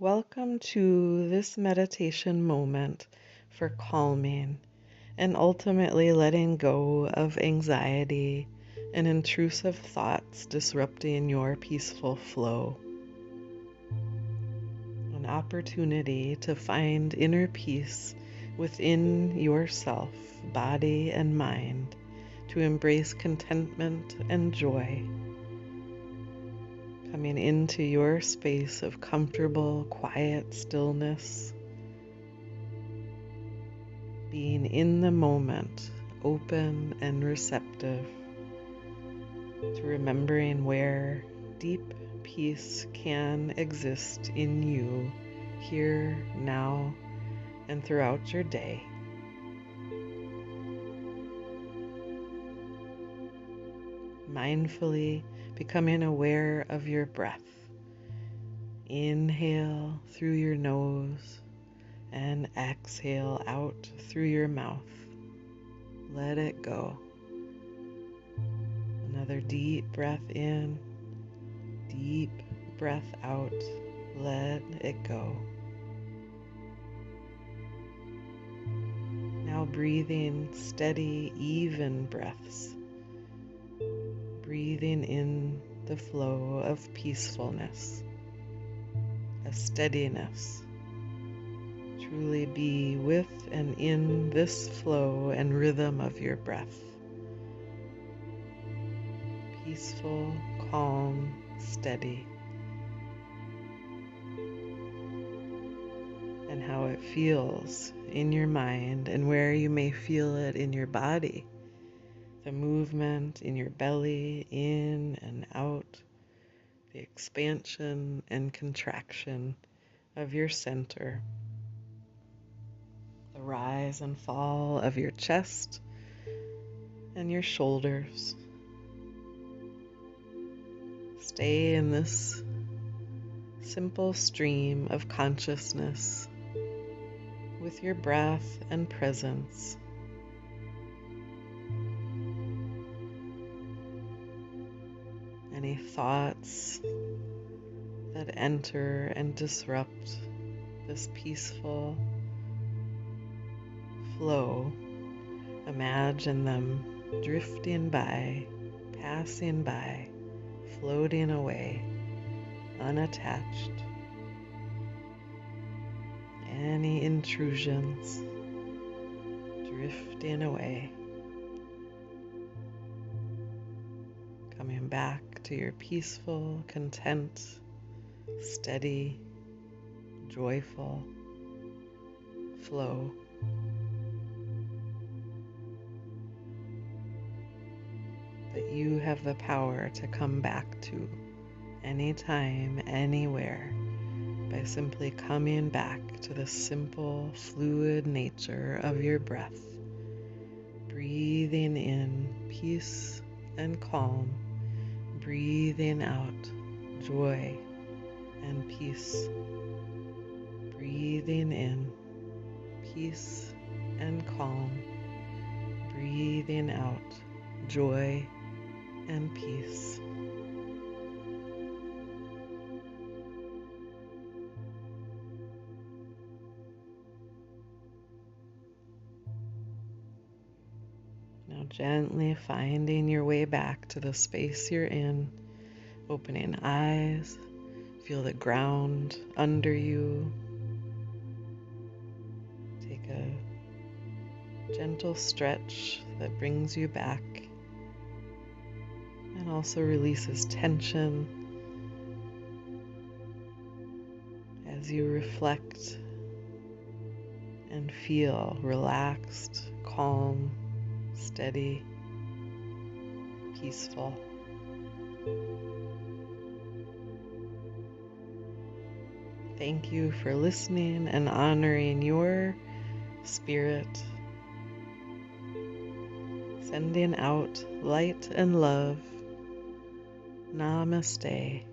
Welcome to this meditation moment for calming and ultimately letting go of anxiety and intrusive thoughts disrupting your peaceful flow. An opportunity to find inner peace within yourself, body and mind, to embrace contentment and joy. Coming into your space of comfortable, quiet stillness, being in the moment, open and receptive to remembering where deep peace can exist in you here, now, and throughout your day. Mindfully becoming aware of your breath. Inhale through your nose and exhale out through your mouth. Let it go. Another deep breath in, deep breath out. Let it go. Now breathing steady, even breaths. Breathing in the flow of peacefulness, a steadiness. Truly be with and in this flow and rhythm of your breath. Peaceful, calm, steady. And how it feels in your mind and where you may feel it in your body. The movement in your belly, in and out, the expansion and contraction of your center, the rise and fall of your chest and your shoulders. Stay in this simple stream of consciousness with your breath and presence. Any thoughts that enter and disrupt this peaceful flow, imagine them drifting by, passing by, floating away, unattached. Any intrusions drifting away, coming back to your peaceful, content, steady, joyful flow. That you have the power to come back to anytime, anywhere, by simply coming back to the simple, fluid nature of your breath, breathing in peace and calm, breathing out joy and peace, breathing in peace and calm, breathing out joy and peace. Now gently finding your way back to the space you're in, opening eyes, feel the ground under you. Take a gentle stretch that brings you back and also releases tension as you reflect and feel relaxed, calm, steady, peaceful. Thank you for listening and honoring your spirit. Sending out light and love. Namaste.